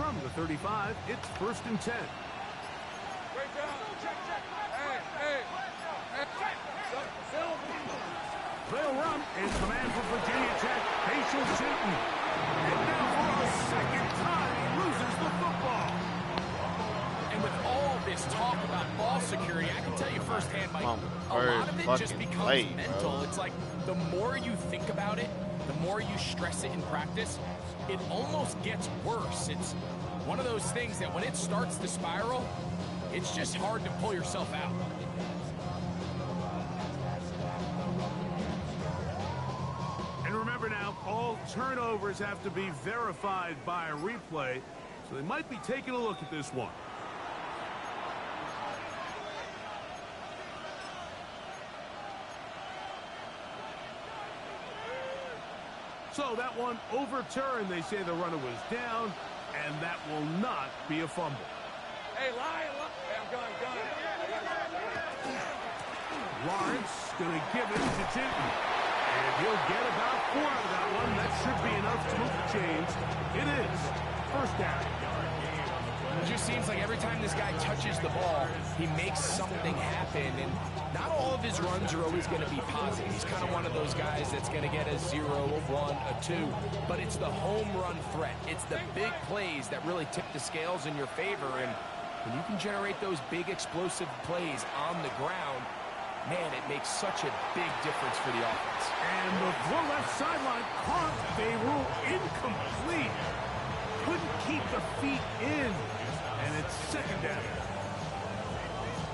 from the 35. It's 1st and 10. They'll run in command for Virginia Tech, Facial shooting. And now for a second time, he loses the football. And with all this talk about ball security, I can tell you firsthand, Mike, a lot of it just becomes mental. It's like the more you think about it, the more you stress it in practice, it almost gets worse. It's one of those things that when it starts to spiral, it's just hard to pull yourself out. And remember now, all turnovers have to be verified by a replay, so they might be taking a look at this one. So that one overturned. They say the runner was down, and that will not be a fumble. Hey, Lion, hey, I'm going. Lawrence going to give it to Tinton. And he'll get about 4 out of that one. That should be enough to move the chains. It is 1st down. It just seems like every time this guy touches the ball, he makes something happen. And not all of his runs are always going to be positive. He's kind of one of those guys that's going to get a 0, a 1, a 2. But it's the home run threat. It's the big plays that really tip the scales in your favor. And when you can generate those big explosive plays on the ground, man, it makes such a big difference for the offense. And the throw left sideline caught. They rule incomplete. Couldn't keep the feet in. And it's 2nd down.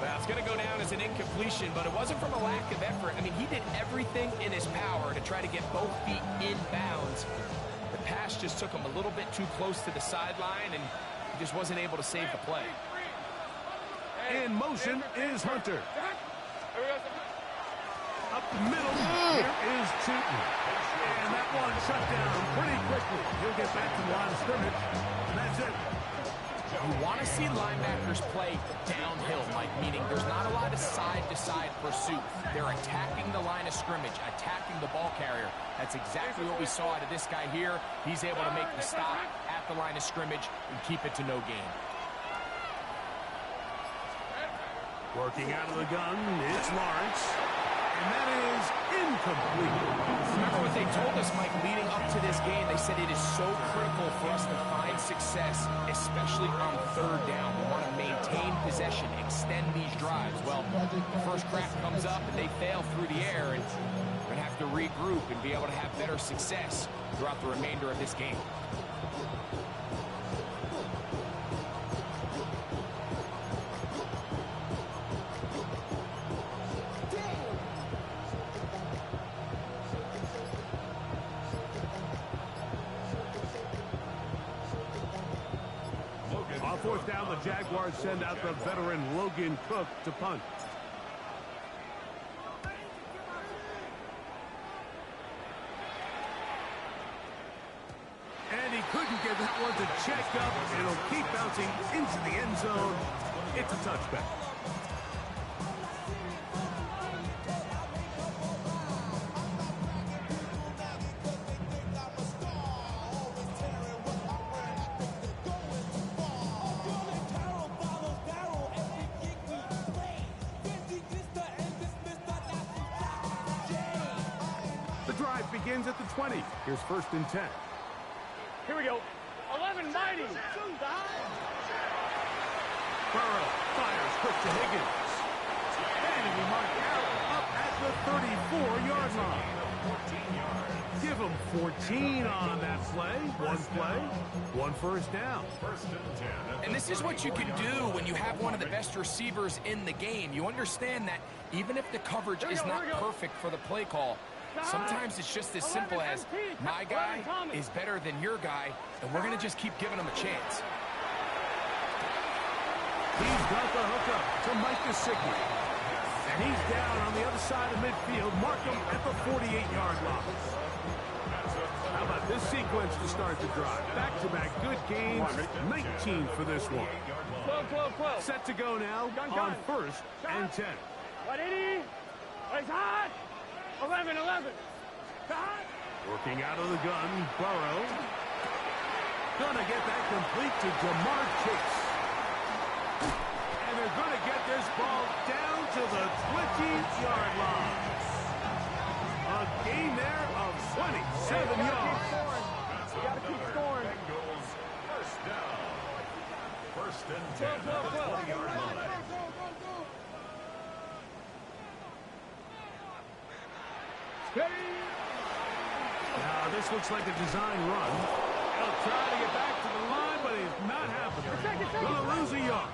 Well, it's going to go down as an incompletion, but it wasn't from a lack of effort. I mean, he did everything in his power to try to get both feet in bounds. The pass just took him a little bit too close to the sideline, and he just wasn't able to save the play. In motion is Hunter. Up the middle, here is Tinton. And that one shut down pretty quickly. He'll get back to the line of scrimmage, and that's it. You want to see linebackers play downhill, Mike, meaning there's not a lot of side-to-side pursuit. They're attacking the line of scrimmage, attacking the ball carrier. That's exactly what we saw out of this guy here. He's able to make the stop at the line of scrimmage and keep it to no gain. Working out of the gun, it's Lawrence. And that is incomplete. Remember what they told us, Mike, leading up to this game? They said it is so critical for us to find success, especially on 3rd down. We want to maintain possession, extend these drives. Well, the first crack comes up and they fail through the air, and we're going to have to regroup and be able to have better success throughout the remainder of this game. On 4th down, the Jaguars send out the veteran Logan Cook to punt. And he couldn't get that one to check up. It'll keep bouncing into the end zone. It's a touchback. Begins at the 20. Here's 1st and 10. Here we go. 11 mighty. Burrow fires quick to Higgins. And he marked out up at the 34-yard line. Give him 14 on that play. One 1st down. And this is what you can do when you have one of the best receivers in the game. You understand that even if the coverage is not perfect for the play call, sometimes it's just as simple as my guy is better than your guy, and we're going to just keep giving him a chance. He's got the hookup to Mike Gesicki. And he's down on the other side of midfield. Mark him at the 48-yard line. How about this sequence to start the drive? Back-to-back good gains. 19 for this one. Set to go now on 1st and 10. 180. It's hot. 11. Working out of the gun, Burrow. Gonna get that complete to Jamar Chase. And they're gonna get this ball down to the 20-yard line. A gain there of 27 yards. You gotta keep scoring. Bengals first down. First and 10 at the 20-yard line. Now this looks like a design run. He'll try to get back to the line, but it's not happening. Gonna lose a yard.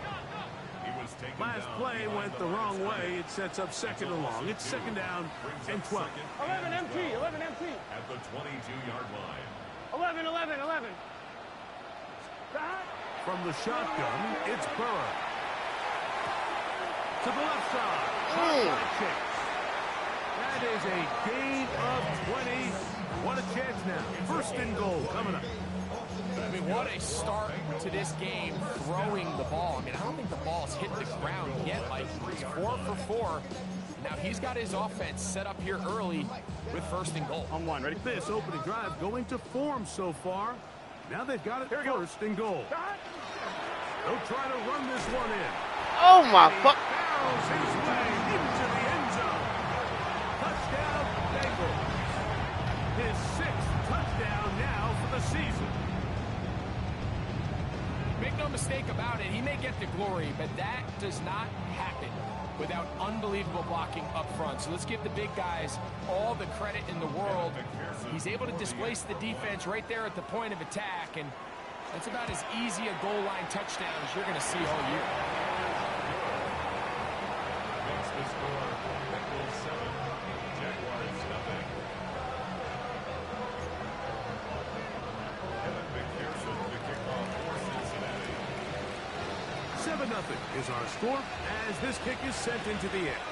He was taken Last down play behind went the wrong way. It sets up second and long. It's second down and 12. 11 MT, 11 MT. At the 22-yard line. 11, 11, 11. From the shotgun, it's Burrow. To the left side. Chase. That is a gain of 20. What a chance now. First and goal coming up. I mean, what a start to this game throwing the ball. I mean, I don't think the ball's hit the ground yet. Like, he's 4 for 4. Now he's got his offense set up here early with first and goal. On one, ready? This opening drive going to form so far. Now they've got it first and goal. They'll try to run this one in. Oh my fuck. Barrels his way into the end zone. Touchdown, Bengals. His 6th touchdown now for the season. Make no mistake about it, he may get the glory, but that does not happen without unbelievable blocking up front. So let's give the big guys all the credit in the world. He's able to displace the defense right there at the point of attack, and that's about as easy a goal line touchdown as you're going to see all year. Makes the score. Bengals 7. Jaguars nothing. Evan McPherson to kick off for Cincinnati. 7-0 is our score as this kick is sent into the air.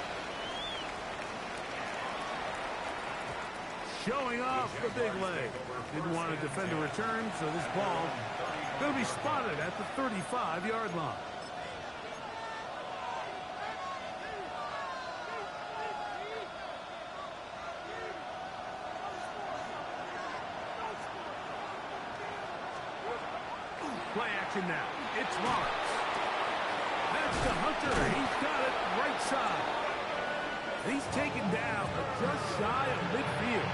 Showing off the big leg. Didn't want to defend a return, so this ball going to be spotted at the 35-yard line. Play action now. It's Lawrence. That's to Hunter. He's got it right side. He's taken down, but just shy of midfield.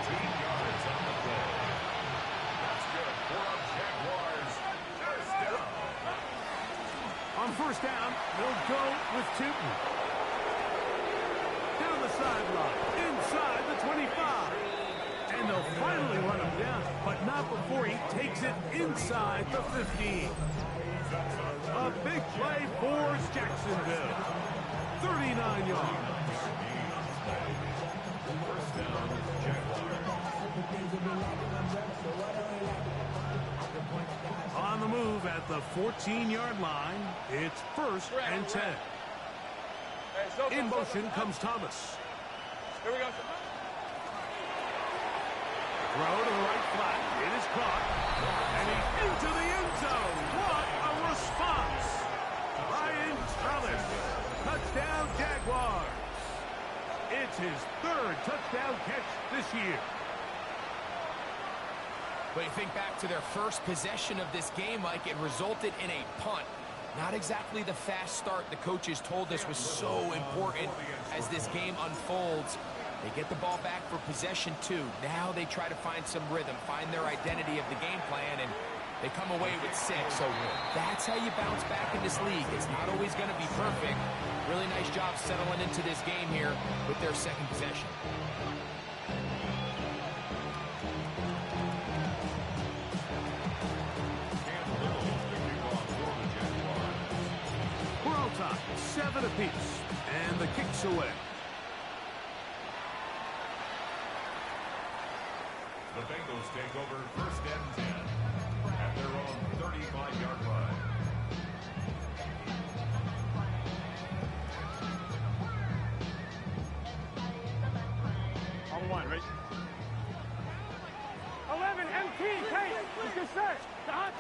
13 yards on the play. That's good for our Jaguars. First down. On first down, they'll go with Tootin. Down the sideline, inside the 25. And they'll finally run him down, but not before he takes it inside the 15. A big play for Jacksonville. 39 yards. First down, Jaguars. On the move at the 14-yard line, it's first and 10. In motion comes Thomas. Here we go. Throw to the right flat. It is caught. And he's into the end zone. What a response. Ryan Thomas. Touchdown, Jaguars. It's his 3rd touchdown catch this year. But you think back to their first possession of this game, Mike, it resulted in a punt. Not exactly the fast start the coaches told us was so important as this game unfolds. They get the ball back for possession 2. Now they try to find some rhythm, find their identity of the game plan, and they come away with 6. So that's how you bounce back in this league. It's not always going to be perfect. Really nice job settling into this game here with their 2nd possession. We're on top, 7 apiece, and the kick's away. The Bengals take over first and 10 at their own 35-yard line. On one, ready? 11 MT, Kate. Let's get set. Dot.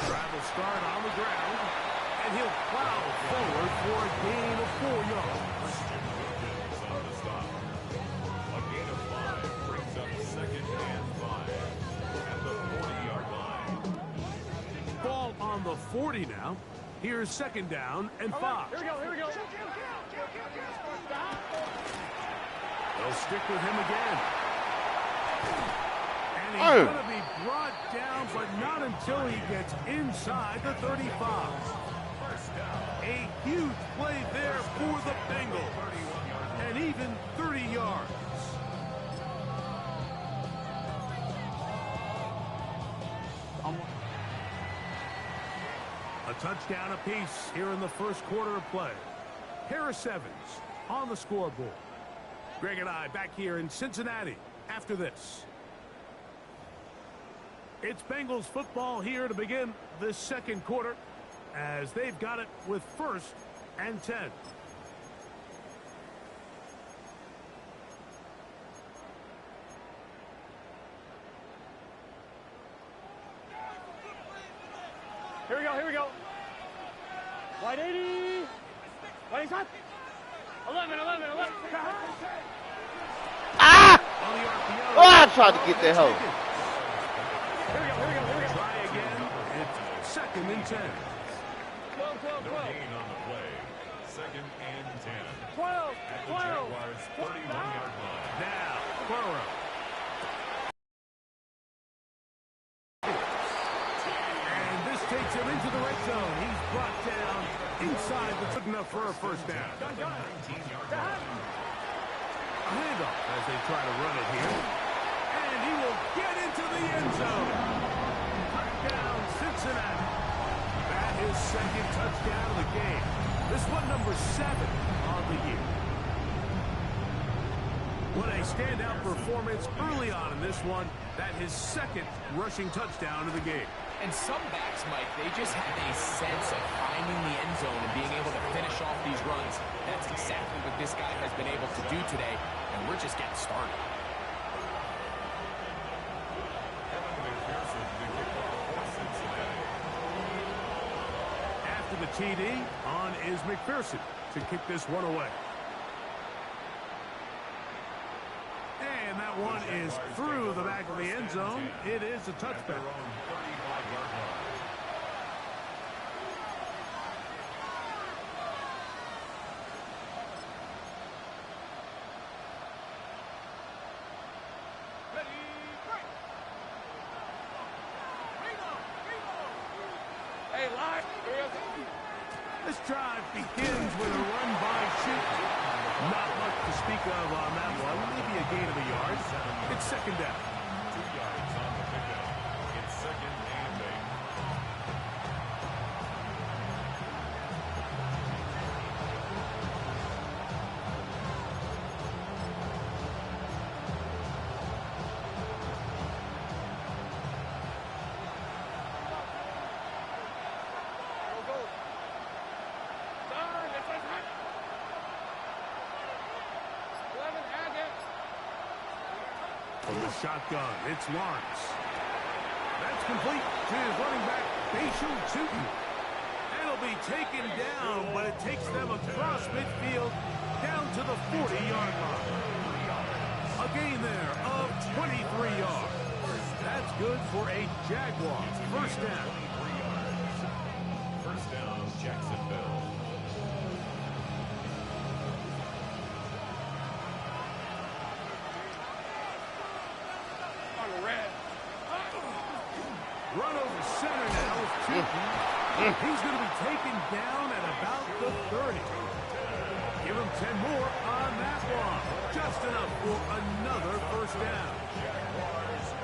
Drive will start on the ground, and he'll plow forward for a gain of 4 yards. Christian Wilkins on the stop. A gain of 5 brings up 2nd and 5. 40 now. Here's second down and 5. Here we go, here we go. They'll stick with him again. And he's going to be brought down, but not until he gets inside the 35. A huge play there for the Bengals. And even 30 yards. A touchdown apiece here in the first quarter of play. Harris Evans on the scoreboard. Greg and I back here in Cincinnati after this. It's Bengals football here to begin this second quarter as they've got it with 1st and 10. Here we go, here we go. Wide 80. Wide shot. 11. Ah! Oh, I tried to get that hoe. Here we go. Try again. It's 2nd and 10. 12. No gain on the play. 2nd and 10. 12. At the Jaguars' 31-yard line. Now, Burrow. And this takes him into the red zone. He's brought down inside the good enough for a first down. 19-yard line. A handoff as they try to run it here. And he will get into the end zone. Touchdown, Cincinnati. That is 2nd touchdown of the game. This one number 7 on the year. What a standout performance early on in this one. That his 2nd rushing touchdown of the game. And some backs, Mike, they just have a sense of finding the end zone and being able to finish off these runs. That's exactly what this guy has been able to do today, and we're just getting started. After the TD, on is McPherson to kick this one away. And that one is through the back of the end zone. It is a touchback. Hey, line. This drive begins with a run by Shooten. Not much to speak of on that one. Maybe a gain of a yard. It's 2nd down. 2 yards on the pickup. It's 2nd and 8. From the shotgun, it's Lawrence. That's complete to his running back, Shooten. And it'll be taken down, but it takes them across midfield down to the 40-yard line. A gain there of 23 yards. That's good for a Jaguar first down. 23 yards. First down, Jacksonville. Run over center now with Shooten. He's going to be taken down at about the 30. Give him 10 more on that one. Just enough for another first down.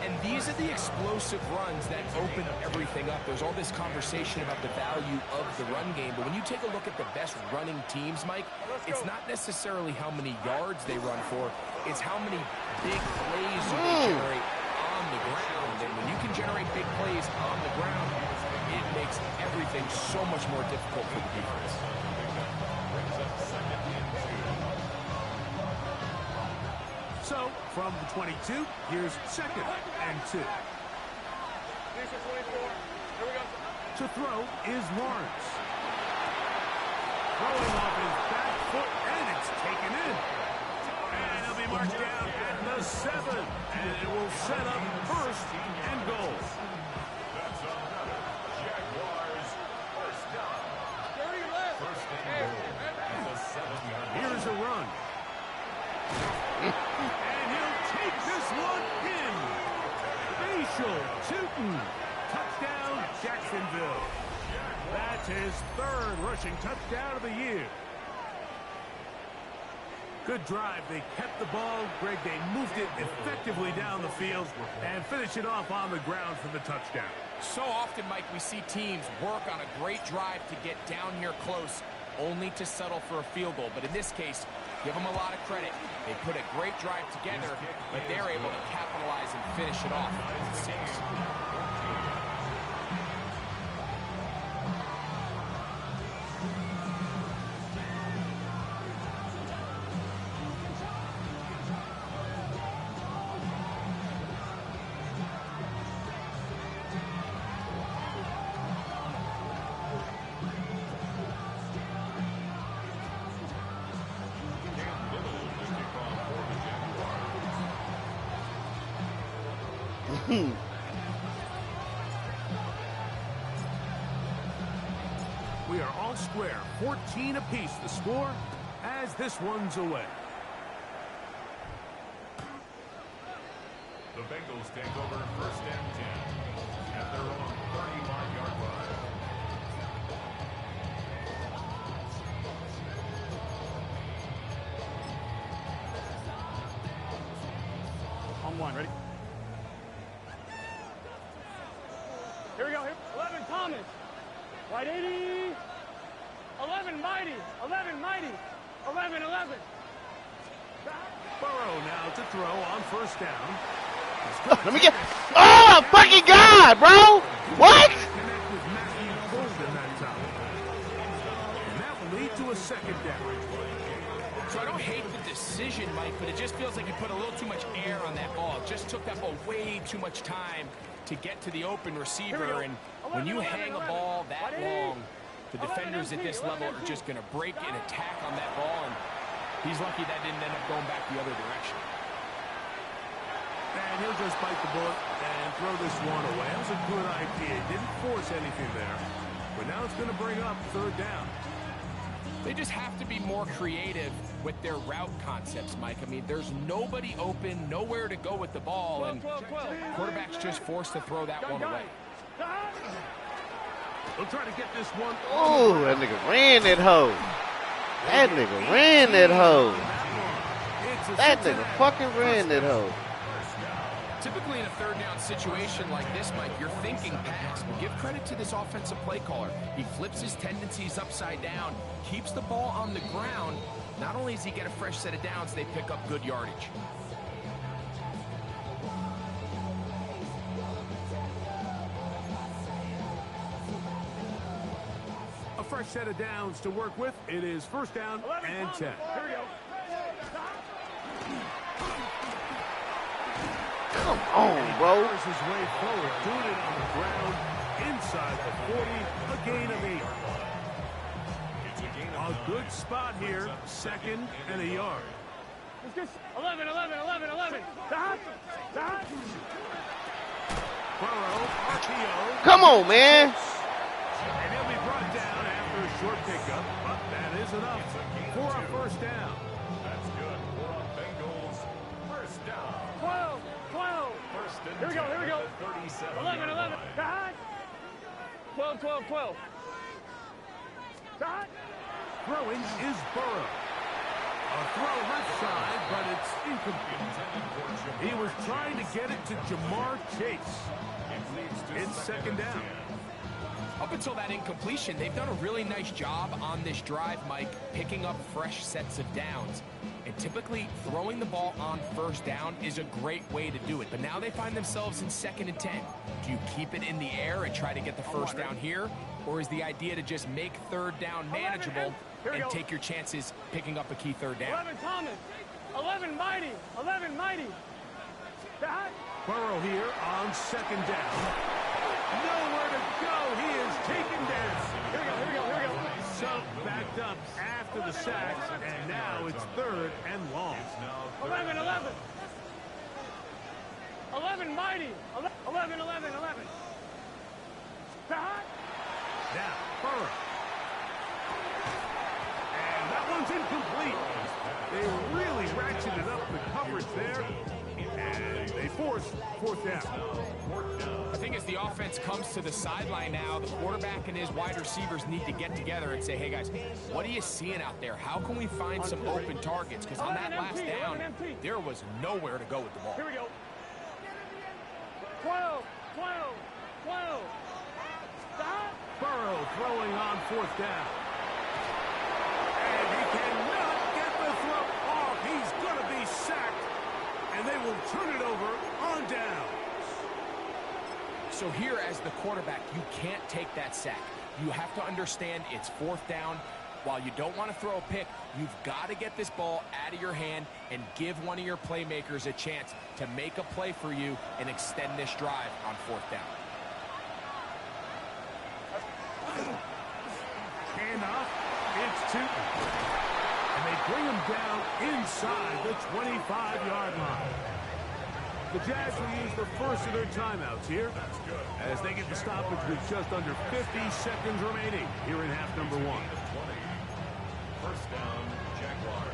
And these are the explosive runs that open everything up. There's all this conversation about the value of the run game, but when you take a look at the best running teams, Mike, it's not necessarily how many yards they run for, it's how many big plays do they generate on the ground. And when you can generate big plays on the ground, it makes everything so much more difficult for the defense. So, from the 22, here's 2nd and 2. To throw is Lawrence. Throwing off his back foot, and it's taken in. And he'll be marked down at the 7. And it will set up 1st and goal. That's another Jaguars rushing touchdown of the year. Good drive. They kept the ball. Greg, they moved it effectively down the field and finished it off on the ground for the touchdown. So often, Mike, we see teams work on a great drive to get down here close, only to settle for a field goal. But in this case, give them a lot of credit. They put a great drive together, but they're able to capitalize and finish it off with 6. We are all square, 14 apiece the score as this one's away. The Bengals take over 1st and 10 at their own 31-yard line. On 1, ready? Here we go. Here. 11, Thomas. Right 80. 11, Mighty. 11, Mighty. 11, 11. Burrow now to throw on 1st down. Let me get. Oh, fucking God, bro! What? Connect with Matthew Golden that time. And that will lead to a 2nd down. So I don't hate the decision, Mike, but it just feels like you put a little too much air on that ball. It just took that ball way too much time to get to the open receiver. And when you hang a ball that long, the defenders at this level are just going to break and attack on that ball. And he's lucky that didn't end up going back the other direction. And he'll just bite the bullet and throw this one away. That was a good idea. He didn't force anything there. But now it's going to bring up 3rd down. They just have to be more creative with their route concepts, Mike. I mean, there's nobody open, nowhere to go with the ball, and quarterback's just forced to throw that one away. They'll try to get this one. Oh, that nigga ran that hoe. That nigga ran that hoe. That nigga fucking ran that hoe. Typically in a 3rd down situation like this, Mike, you're thinking pass. But give credit to this offensive play caller. He flips his tendencies upside down, keeps the ball on the ground. Not only does he get a fresh set of downs, they pick up good yardage. A fresh set of downs to work with. It is 1st down and 10. Here we go. Come on, bro. Forces his way forward, doing it on the ground, inside the 40, a gain of 8. A good spot here, 2nd and a yard. Let's get 11, 11, 11, 11. Burrow, RPO. Come on, man. And he'll be brought down after a short pickup, but that is enough for a 1st down. That's good for a Bengals 1st down. 12, 12. Here we go, here we go. 11, 11. 12, 12, 12. Throwing is Burrow. A throw left side, but it's incomplete. He was trying to get it to Jamar Chase. It's 2nd down. Up until that incompletion, they've done a really nice job on this drive, Mike, picking up fresh sets of downs. And typically, throwing the ball on 1st down is a great way to do it. But now they find themselves in 2nd and 10. Do you keep it in the air and try to get the 1st down here? Or is the idea to just make 3rd down manageable and take your chances picking up a key 3rd down? 11, Thomas. 11, Mighty. 11, Mighty. Burrow here on 2nd down. Nowhere to go. He is taken down. Here we go, here we go, here we go. So backed up after the sacks, and now it's 3rd and long. 11, 11. 11, Mighty. 11, 11, 11. Now, Burrow. And that one's incomplete. They really ratcheted up the coverage there, and they forced force fourth down. I think as the offense comes to the sideline now, the quarterback and his wide receivers need to get together and say, hey, guys, what are you seeing out there? How can we find some open targets? Because on that last down, there was nowhere to go with the ball. Here we go. 12, 12, 12. Stop. Burrow throwing on fourth down. And he cannot get the throw off. He's going to be sacked. And they will turn it over on down. So here as the quarterback, you can't take that sack. You have to understand it's fourth down. While you don't want to throw a pick, you've got to get this ball out of your hand and give one of your playmakers a chance to make a play for you and extend this drive on fourth down. Handoff. It's Tootin. And they bring him down inside the 25-yard line. The Jags will use the first of their timeouts here as they get the stoppage with just under 50 seconds remaining here in half number one. First down, Jaguars.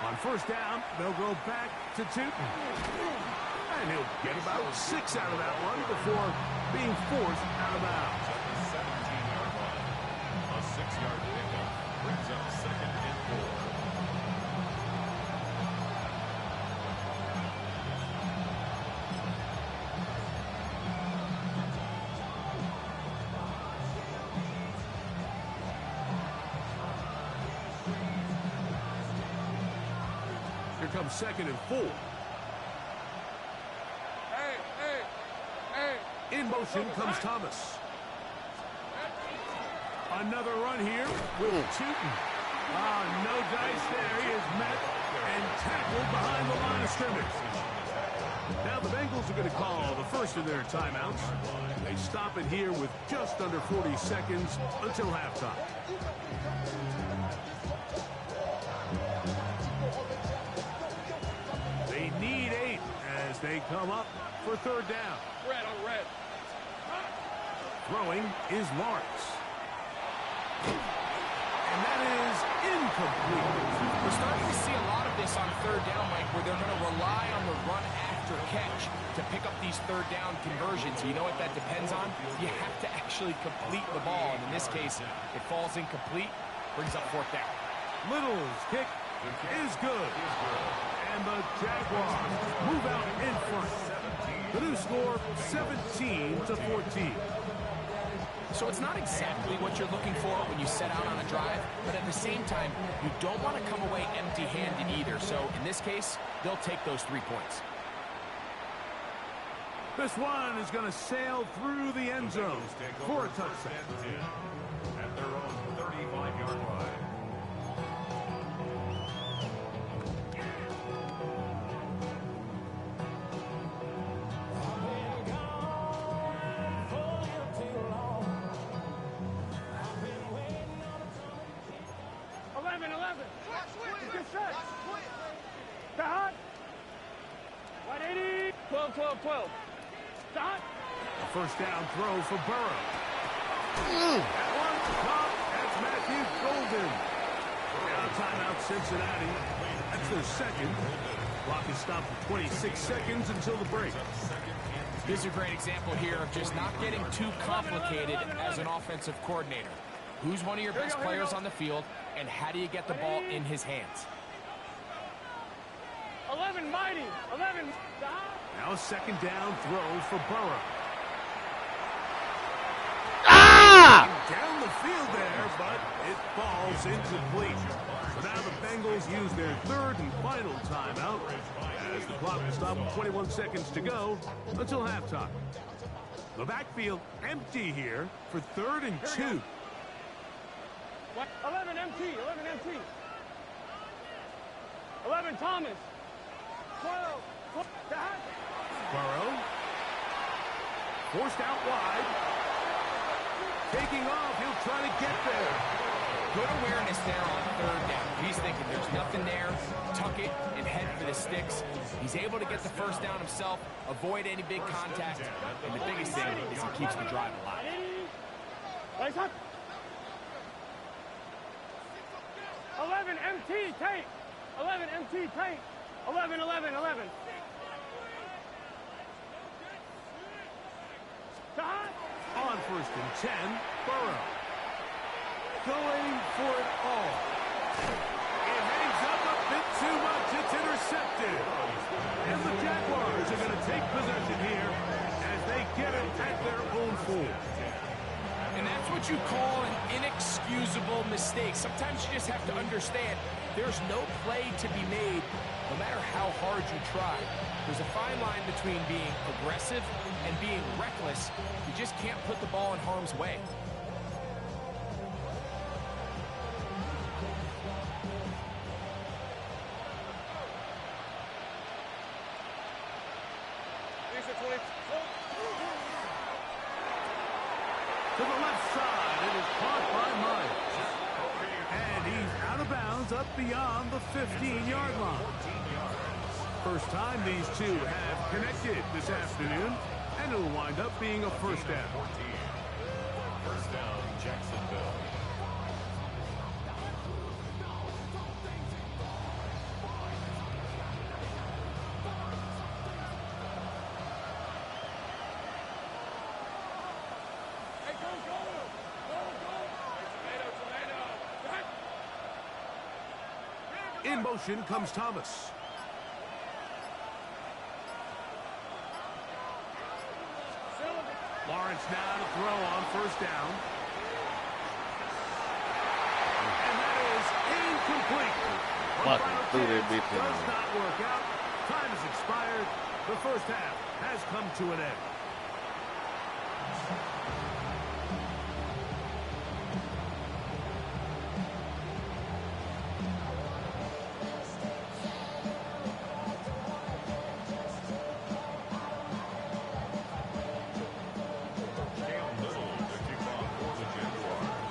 On first down, they'll go back to Tootin. And he'll get about 6 out of that one before being forced out of bounds. At the 17-yard line, a 6-yard pickup brings up second and 4. Here comes second and 4. In motion comes Thomas. Another run here with Tootin. No dice there. He is met and tackled behind the line of scrimmage. Now the Bengals are going to call the first of their timeouts. They stop it here with just under 40 seconds until halftime. They need 8 as they come up for third down. Red on red. Throwing is Lawrence. And that is incomplete. We're starting to see a lot of this on third down, Mike, where they're going to rely on the run after catch to pick up these third down conversions. You know what that depends on? You have to actually complete the ball. And in this case, it falls incomplete, brings up fourth down. Little's kick is good. And the Jaguars move out in front. The new score, 17-14. So it's not exactly what you're looking for when you set out on a drive, but at the same time, you don't want to come away empty-handed either. So in this case, they'll take those 3 points. This one is going to sail through the end zone for a touchdown. At their own 35-yard line. Wide 80. 12, 12, 12. Stop. A first down throw for Burrow. That one caught. That's Matthew Golden. Now timeout Cincinnati. That's their second. Clock is stopped for 26 seconds until the break. This is a great example here of just not getting too complicated as an offensive coordinator. Who's one of your best players on the field, and how do you get the ball in his hands? 11 mighty. 11. Stop. Now a second down throw for Burrow. Down the field there, but it falls incomplete. So now the Bengals use their third and final timeout as the clock will stop with 21 seconds to go until halftime. The backfield empty here for third and 2. 11 MT. 11 MT. 11 Thomas. 12. Burrow. Forced out wide. Taking off. He'll try to get there. Good awareness there on third down. He's thinking there's nothing there, tuck it, and head for the sticks. He's able to get the first down himself, avoid any big contact, and the biggest thing is he keeps the drive alive. Nice hot. 11 MT tight. 11 MT tight. 11, 11, 11. On 1st and 10, Burrow. Going for it all. It hangs up a bit too much. It's intercepted. And the Jaguars are going to take possession here as they get it at their own 4. And that's what you call an inexcusable mistake. Sometimes you just have to understand there's no play to be made, no matter how hard you try. There's a fine line between being aggressive and being reckless. You just can't put the ball in harm's way. To the left side, it is caught by Myers. And he's out of bounds up beyond the 15-yard line. First time these two have connected this afternoon, and it'll wind up being a first down. First down, Jacksonville. In motion comes Thomas. Lawrence now to throw on first down. And that is incomplete. Fucking threw that bitch in Does there. not work out. Time has expired. The first half has come to an end. Cam Little to kick off for the Jaguars.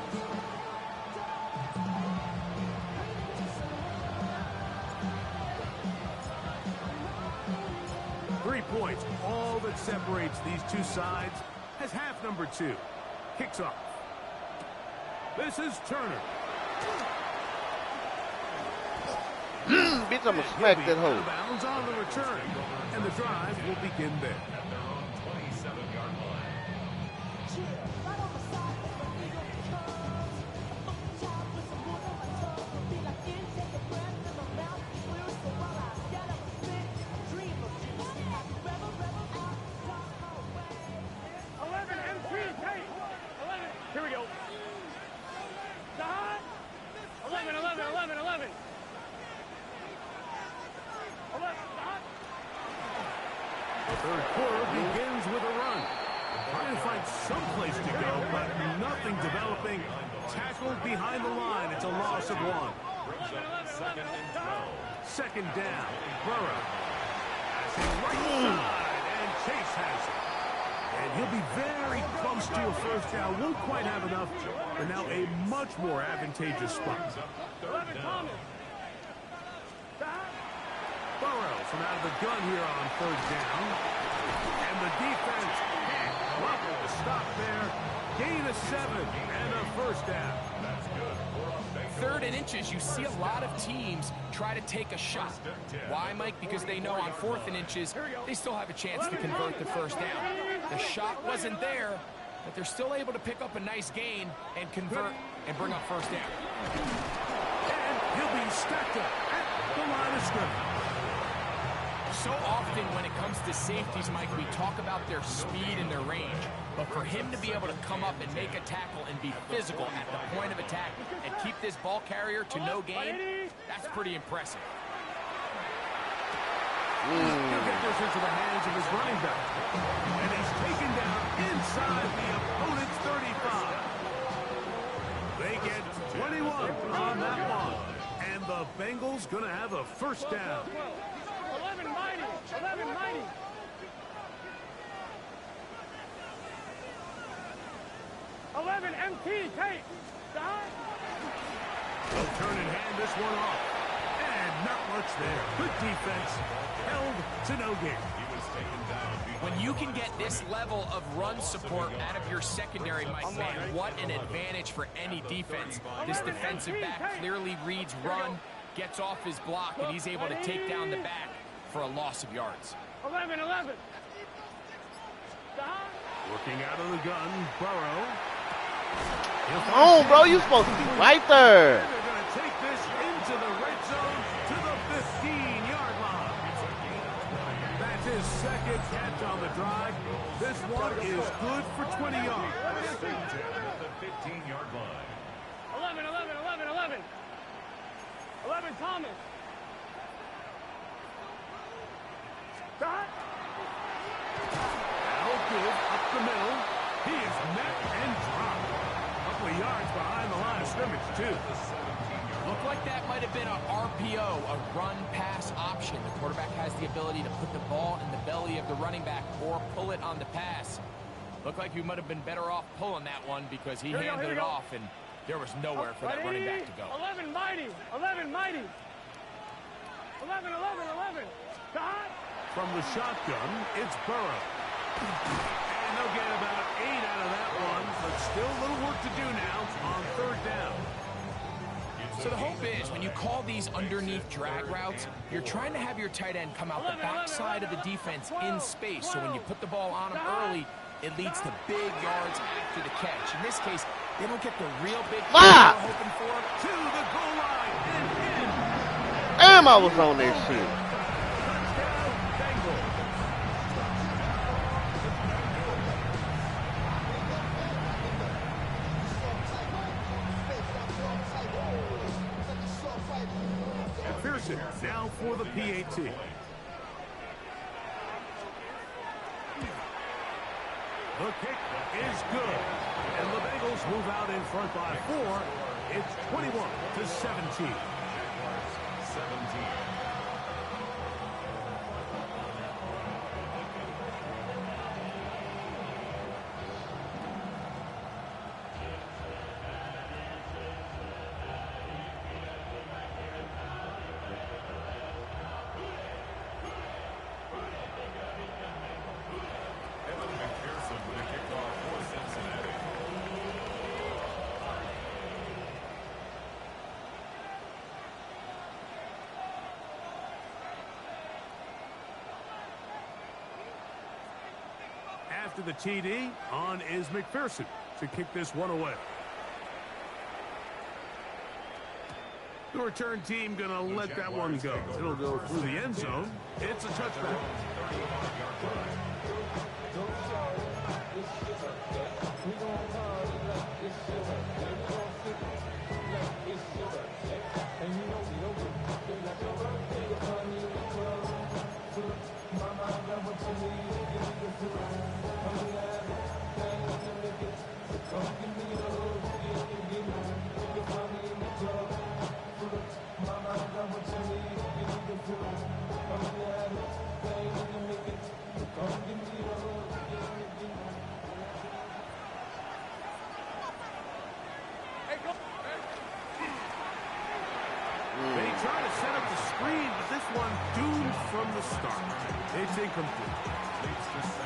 3 points, all that separates these two sides, as half number 2 kicks off. This is Turner. Bitch, I'ma smack that hoe. Bounds on the return, and the drive will begin there. At their own 27-yard line. Here we go. 11, 11, 11, 11. 11, The third quarter begins with a run. Trying to find some place to go, but nothing developing. Tackled behind the line. It's a loss of 1. Brings up second and 12. Second down. Burrow. Passing right side, and Chase has it. And he'll be very close to a first down. Won't quite have enough, but now a much more advantageous spot. Third down. Burrow from out of the gun here on third down. And the defense can't come up with a stop there. Gain of 7 and a first down. That's good for a Bengals. 3rd and inches, you see a lot of teams try to take a shot. Why, Mike? Because they know on 4th and inches, they still have a chance to convert the first down. The shot wasn't there, but they're still able to pick up a nice gain and convert and bring up first down. And he'll be stacked up at the line of scrimmage. So often when it comes to safeties, Mike, we talk about their speed and their range. But for him to be able to come up and make a tackle and be physical at the point of attack and keep this ball carrier to no gain, that's pretty impressive. He'll get this into the hands of his running back. And he's taken down inside the opponent's 35. They get 21 on that one. And the Bengals going to have a first down. 11 mighty. 11 mighty. 11 MT tape. They'll turn and hand this one off. And not much there. Good defense. Held to no gain. He was taken down. When you can get this level of run support out of your secondary, my man, what an advantage for any defense. This defensive back clearly reads run, gets off his block, and he's able to take down the back for a loss of yards. 11. Working out of the gun, Burrow. Oh, bro, you supposed to be right there. They're going to take this into the red zone to the 15-yard line. That's his second catch on the drive. This one is good for 20 yards. At the 15-yard line. 11. 11, Thomas. Dot. Now good up the middle. He is met and dropped. A couple of yards behind the line of scrimmage, too. Looked like that might have been an RPO, a run-pass option. The quarterback has the ability to put the ball in the belly of the running back or pull it on the pass. Looked like you might have been better off pulling that one because he handed it off, and there was nowhere for that running back to go. 11, mighty. 11. 11. Dot. From the shotgun, it's Burrow. And they'll get about 8 out of that one, but still a little work to do now on third down. So the hope is when you call these underneath drag routes, you're trying to have your tight end come out the backside of the defense in space. So when you put the ball on him early, it leads to big yards after the catch. In this case, they don't get the real big play they're hoping for. To the goal line and in. Damn, I was on that shit. Touchdown, Bengals. McPherson now for the PAT. The kick is good. And the Bengals move out in front by 4. It's 21-17. 17. After the TD, on is McPherson to kick this one away. The return team going to let that one go. It'll go through the end zone. It's a touchback. They try to set up the screen, but this one doomed from the start. It's incomplete.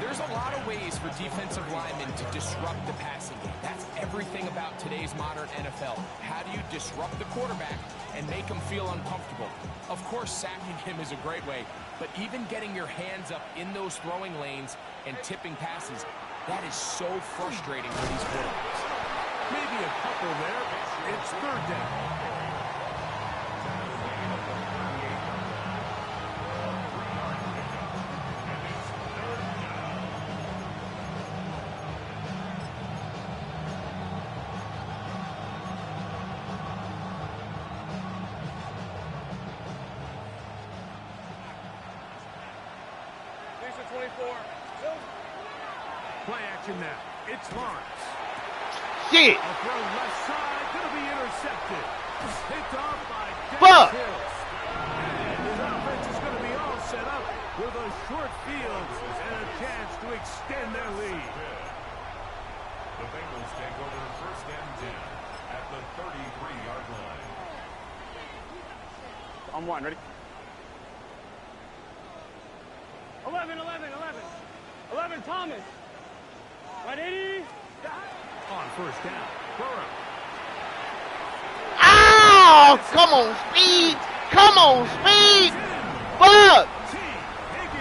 There's a lot of ways for defensive linemen to disrupt the passing game. That's everything about today's modern NFL. How do you disrupt the quarterback and make him feel uncomfortable? Of course, sacking him is a great way, but even getting your hands up in those throwing lanes and tipping passes, that is so frustrating for these quarterbacks. Maybe a couple there. It's third down. Play action now. It's Lawrence. Shit. A throw left side, going to be intercepted. Picked off by Fuck. Dennis Hill. And his offense is going to be all set up with a short field and a chance to extend their lead. The Bengals take over first and 10 at the 33-yard line. On one, ready? 11, Thomas. Right, 80. On first down, Burrow. Oh, come on, speed. Come on, speed. Fuck.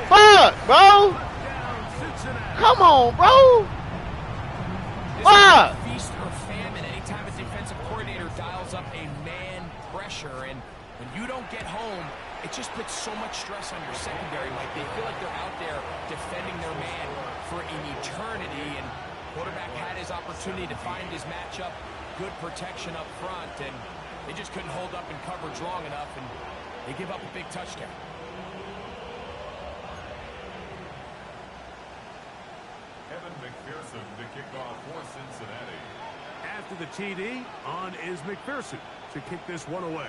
Fuck, bro. Come on, bro. Fuck. Feast or famine anytime a defensive coordinator dials up a man pressure, and when you don't get home, it just puts so much stress on your secondary, Mike. They feel like they're out there defending their man for an eternity, and quarterback had his opportunity to find his matchup, good protection up front, and they just couldn't hold up in coverage long enough, and they give up a big touchdown. Kevin McPherson to kick off for Cincinnati. After the TD, on is McPherson to kick this one away.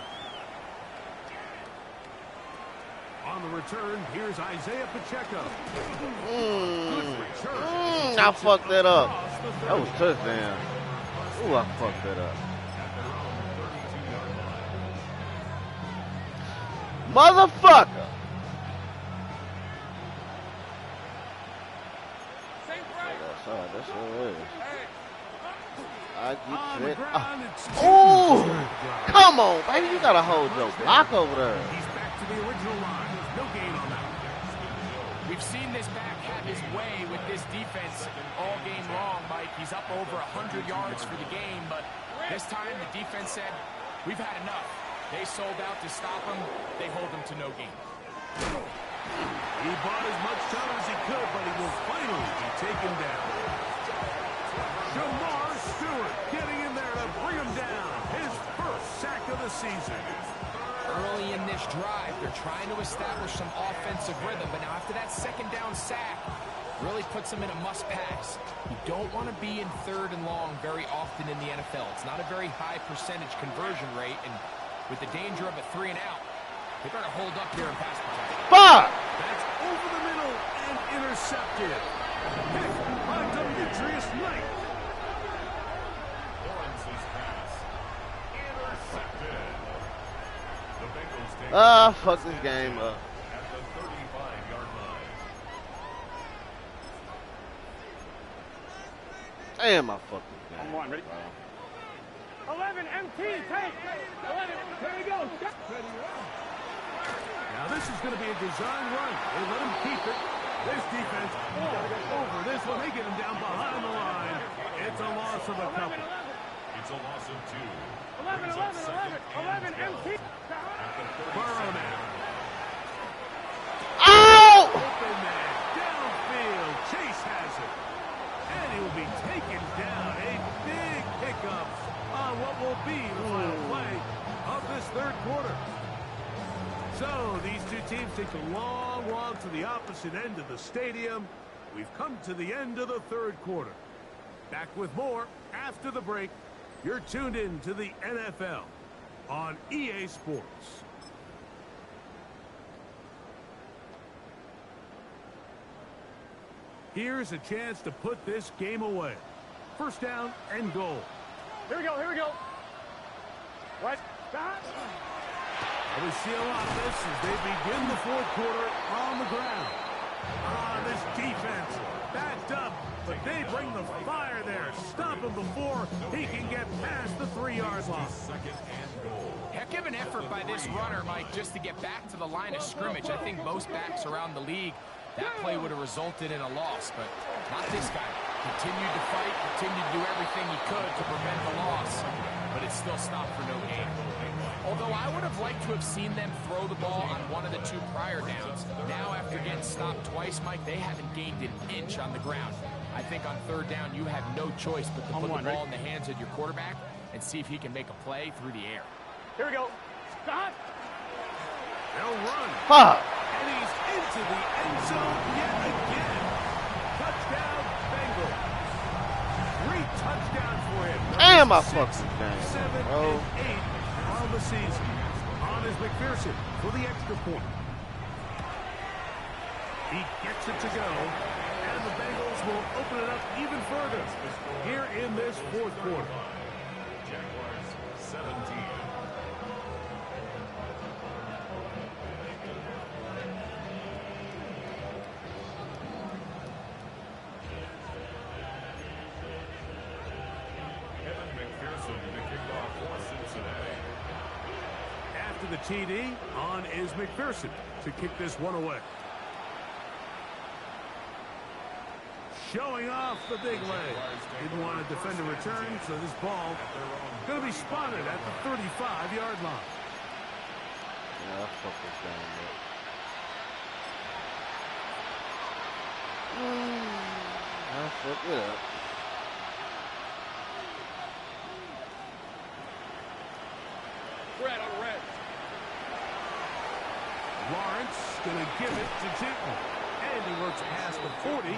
On the return, here's Isaiah Pacheco. Good return. I fucked that up. That was touchdown. Ooh, I fucked that up. Motherfucker. That's what it is. I get it. Oh, come on, baby. You gotta hold your block over there. He's back to the original line. There's no gain on that. We've seen this back have his way with this defense all game long, Mike. He's up over 100 yards for the game, but this time the defense said, we've had enough. They sold out to stop him. They hold him to no gain. He bought as much time as he could, but he will finally be taken down. Jamar Stewart getting in there to bring him down. His first sack of the season. Early in this drive, they're trying to establish some offensive rhythm, but now after that second down sack, really puts them in a must-pass. You don't want to be in third and long very often in the NFL. It's not a very high percentage conversion rate, and with the danger of a 3 and out, they better hold up here and pass protection. Fuck! That's over the middle and intercepted. Picked by Demetrius Knight. Lawrence's pass. Intercepted. The Bengals take Fuck this game up. at the 35-yard line. Damn, I fucked this game. On one, ready? 11, MT, take. 11, there you go. Now this is going to be a design run. They let him keep it. This defense over this one. They get him down behind the line. It's a loss of a couple. It's a loss of 2. 11, MT. Burrow now. Ow! Open man. Downfield. Chase has it. And he will be taken down. A big pickup on what will be the final play of this third quarter. So these two teams take a long walk to the opposite end of the stadium. We've come to the end of the third quarter. Back with more after the break. You're tuned in to the NFL on EA Sports. Here's a chance to put this game away. First down and goal. Here we go. Right. We see a lot of this as they begin the fourth quarter on the ground. This defense backed up, but they bring the fire there. Stop him before he can get past the 3-yard line. Second and goal. Heck of an effort by this runner, Mike, just to get back to the line of scrimmage. I think most backs around the league, that play would have resulted in a loss, but not this guy. Continued to fight, continued to do everything he could to prevent the loss, but it still stopped for no gain. Although I would have liked to have seen them throw the ball on one of the 2 prior downs. Now, after getting stopped twice, Mike, they haven't gained an inch on the ground. I think on third down, you have no choice but to put the ball in the hands of your quarterback and see if he can make a play through the air. Here we go. Stop. They'll run. Fuck! And he's into the end zone yet again. Touchdown, Bengals. 3 touchdowns for him. Damn, I fucked this game, 7 bro. and 8 on the season. On is McPherson for the extra point. He gets it to go. And the Bengals will open it up even further here in this fourth quarter. Jaguars 17. the TD. On is McPherson to kick this one away. Showing off the big leg. Didn't want to defend a return, so this ball going to be spotted at the 35-yard line. Yeah, I'll fuck this down there. I'll fuck it up. Red on red. Lawrence going to give it to Tinton. And he works past the 40,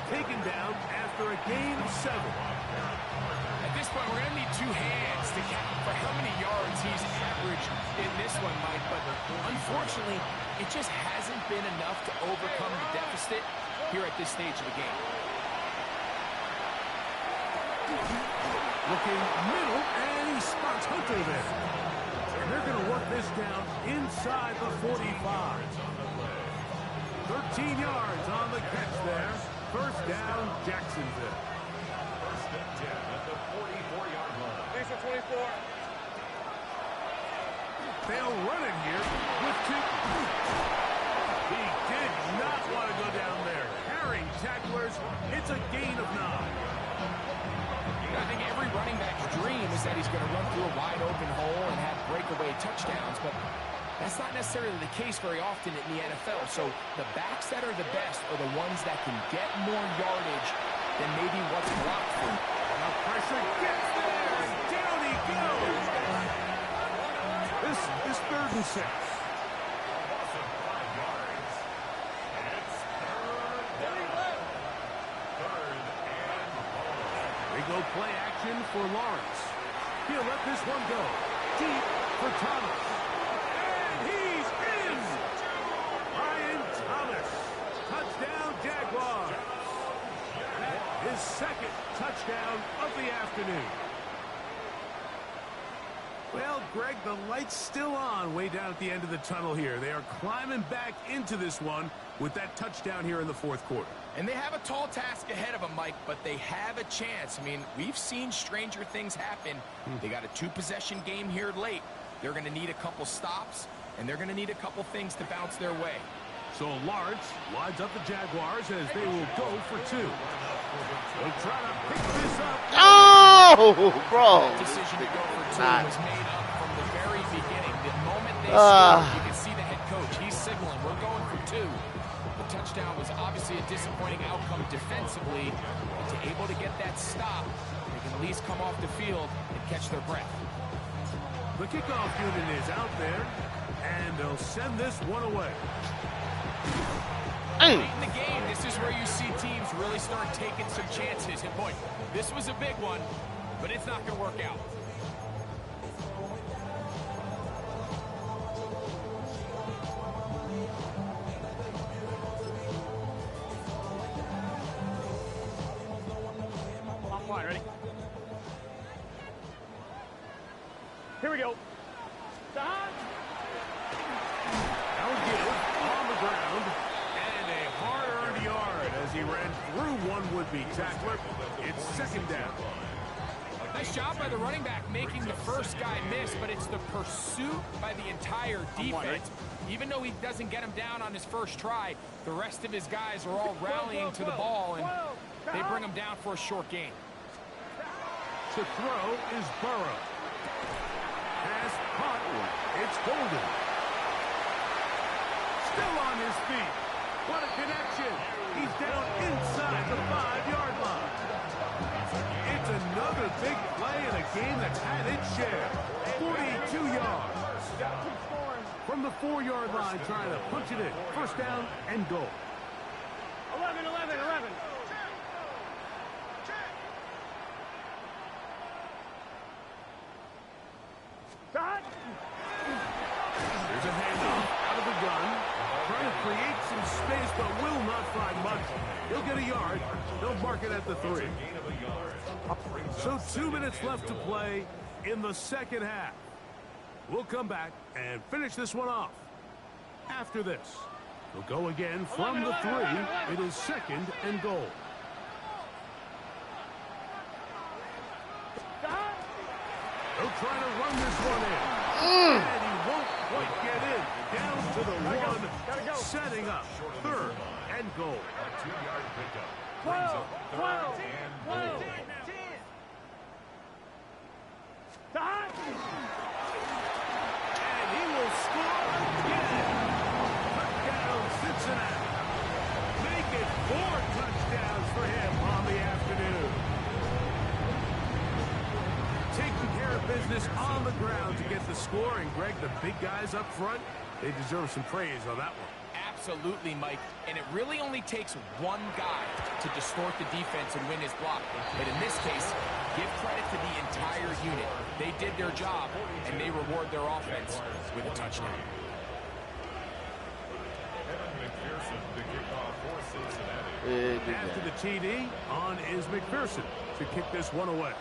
taken down after a gain of 7. At this point, we're going to need 2 hands to count for how many yards he's averaged in this one, Mike. But unfortunately, it just hasn't been enough to overcome the deficit here at this stage of the game. Looking middle, and he spots Hunter there. And they're going to work this down inside the 45. 13 yards on the catch there. First down, Jacksonville. First and 10 at the 44-yard line. Thanks for 24. They'll run it here with Tinton. He did not want to go down there. Carrying tacklers, it's a gain of 9. I think every running back's dream is that he's going to run through a wide open hole and have breakaway touchdowns, but that's not necessarily the case very often in the NFL. So the backs that are the best are the ones that can get more yardage than maybe what's blocked for. Now pressure gets there, and down he goes. This is 3rd and 6. They go play action for Lawrence. He'll let this one go. Deep for Thomas. And he's in! Ryan Thomas. Touchdown, Jaguars. His 2nd touchdown of the afternoon. Well, Greg, the light's still on way down at the end of the tunnel here. They are climbing back into this one with that touchdown here in the 4th quarter. And they have a tall task ahead of them, Mike, but they have a chance. I mean, we've seen stranger things happen. They got a 2-possession game here late. They're going to need a couple stops, and they're going to need a couple things to bounce their way. So Lawrence lines up the Jaguars as they will go for 2. They'll try to pick this up. Oh, bro. That decision to go for 2 was made up from the very beginning. The moment they scored, you can see the head coach. He's signaling, we're going for 2. The touchdown was obviously a disappointing outcome defensively, but to able to get that stop, they can at least come off the field and catch their breath. The kickoff unit is out there, and they'll send this one away. Late in the game, this is where you see teams really start taking some chances. And boy, this was a big one, but it's not going to work out. Offline, ready? Here we go. Stop. Now give on the ground, and a hard-earned yard as he ran through one would-be tackler. It's 2nd down. Nice job by the running back making the first guy miss, but it's the pursuit by the entire defense. Even though he doesn't get him down on his first try, the rest of his guys are all rallying to the ball, and they bring him down for a short gain. To throw is Burrow. Pass caught. It's Golden. Still on his feet. What a connection. He's down inside the 5-yard line. It's another big play in a game that's had its share. 42 yards. From the 4-yard line, trying to punch it in. First down and goal. 11, 11, 11. Stop. There's a handoff out of the gun. Trying to create some space, but will not find much. He'll get a yard. They'll mark it at the 3. So 2 minutes left to play in the 2nd half. We'll come back and finish this one off. After this, they'll go again from the 3. It is 2nd and goal. They'll try to run this one in. And he won't quite get in. Down to the one, setting up 3rd and goal. A 2-yard pickup. 12, 12, 12. And he will score again. Touchdown, Cincinnati. Make it 4 touchdowns for him on the afternoon. Taking care of business on the ground to get the score. And, Greg, the big guys up front, they deserve some praise on that one. Absolutely, Mike. And it really only takes one guy to distort the defense and win his block. But in this case, give credit to the entire unit. They did their job, and they reward their offense with a touchdown. After the TD, on is McPherson to kick this one away.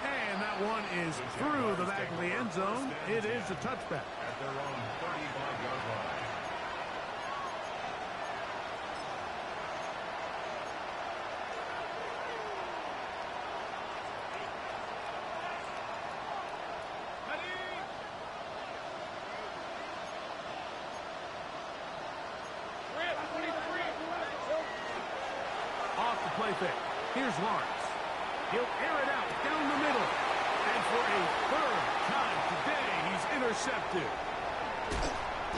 And that one is through the back of the end zone. It is a touchback. At their own 35-yard line. Off the play fake. Here's Lawrence. He'll air it out down the middle. And for a 3rd time today, he's intercepted.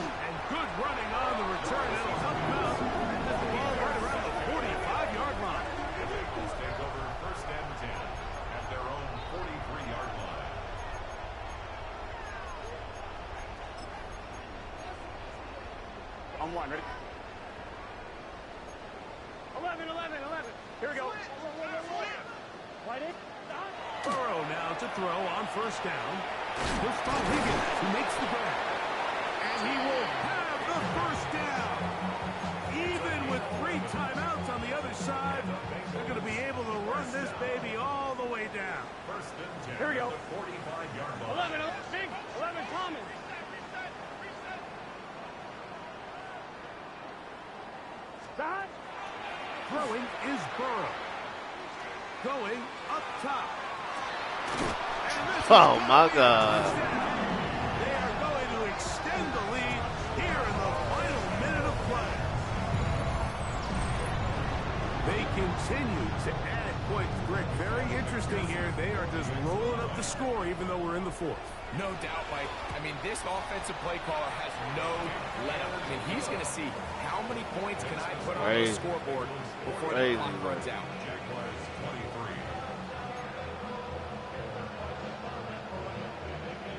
And good running on the return. That'll help him out. And that's the ball right around the 45-yard line. The Bengals take over 1st and 10 at their own 43-yard line. On 1, ready? 11, 11, 11. Here we go. Burrow now to throw on 1st down. He'll stop Higgins, who makes the grab. And he will have the 1st down. Even with 3 timeouts on the other side, they're going to be able to run this baby all the way down. 1st and 10 Here we go. at the 45-yard line. 11, big, 11, Thomas. Stop. Throwing is Burrow. Going up top. Oh, my God. They are going to extend the lead here in the final minute of play. They continue to add points. Greg, very interesting here. They are just rolling up the score even though we're in the 4th. No doubt, Mike. I mean, this offensive play caller has no let-up. I mean, he's going to see how many points can I put on the scoreboard before the clock runs out. Jaguars 23.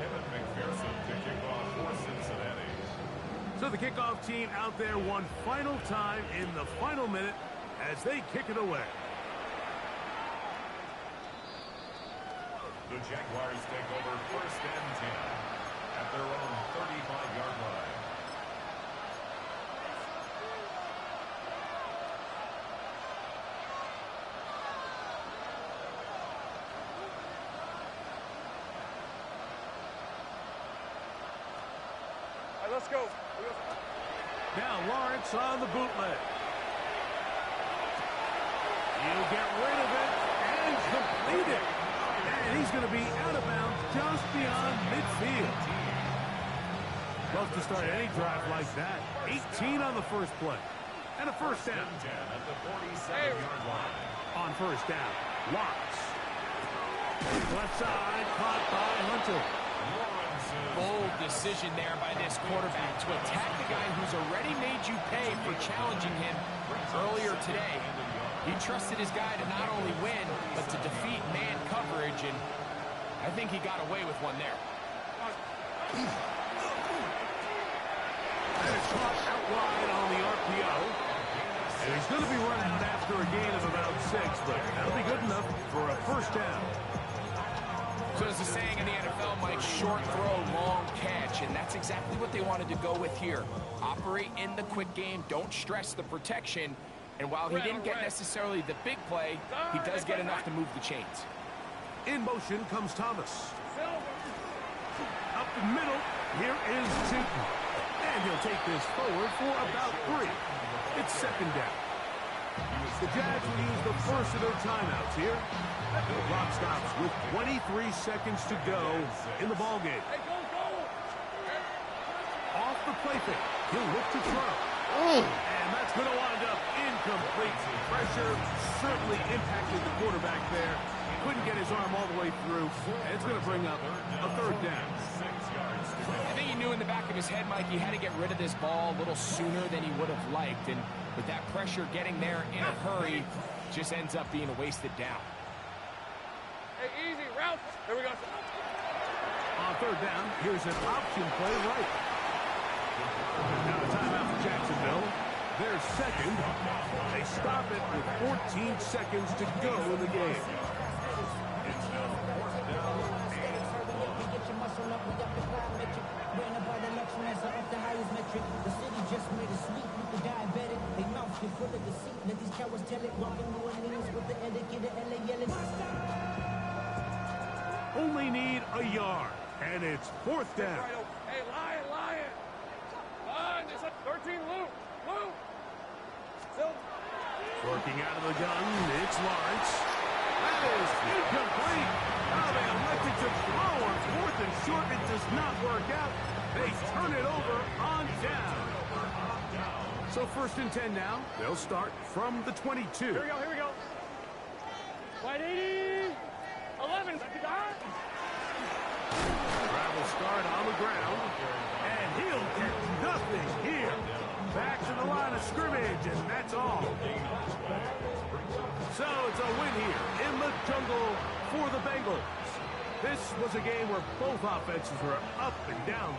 Kevin McPherson to kick off for Cincinnati. So the kickoff team out there one final time in the final minute as they kick it away. The Jaguars take over 1st and 10 at their own 35-yard line. All right, let's go. Now Lawrence on the bootleg. You get rid of it and complete it. And he's going to be out of bounds just beyond midfield. Love to start any drive like that. 18 on the first play. And a 1st down. 10 at the 47-yard line. On 1st down, Watts. Left side, caught by Hunter. Bold decision there by this quarterback to attack the guy who's already made you pay for challenging him earlier today. He trusted his guy to not only win, but to defeat man coverage, and I think he got away with one there. And it's caught out wide on the RPO. And he's going to be run out after a gain of about 6, but that'll be good enough for a 1st down. So as the saying in the NFL, Mike, short throw, long catch, and that's exactly what they wanted to go with here. Operate in the quick game, don't stress the protection, and while he didn't get necessarily the big play, he does get enough to move the chains. In motion comes Thomas. Up the middle, here is Newton. And he'll take this forward for about 3. It's 2nd down. The Jags will use the first of their timeouts here. The clock stops with 23 seconds to go in the ballgame. Off the play fake, he'll look to throw. And that's going to wind up incomplete. Pressure certainly impacted the quarterback there. Couldn't get his arm all the way through. And it's going to bring up a third down. I think he knew in the back of his head, Mike, he had to get rid of this ball a little sooner than he would have liked. And with that pressure getting there in a hurry, just ends up being a wasted down. Hey, easy, route. There we go. On third down, here's an option play right. Now a timeout for Jacksonville. They're second. They stop it with 14 seconds to go in the game. Only need a yard, and it's fourth down. Hey, Lion. It's a 13 loop. Still. Working out of the gun, it's Lawrence. That is incomplete. Now they elected to throw on fourth and short. It does not work out. They turn it over on down. So first and 10 now. They'll start from the 22. Here we go. Wide 80. 11. Travel start on the ground. And he'll get nothing here. Back to the line of scrimmage, and that's all. So it's a win here in the jungle for the Bengals. This was a game where both offenses were up and down.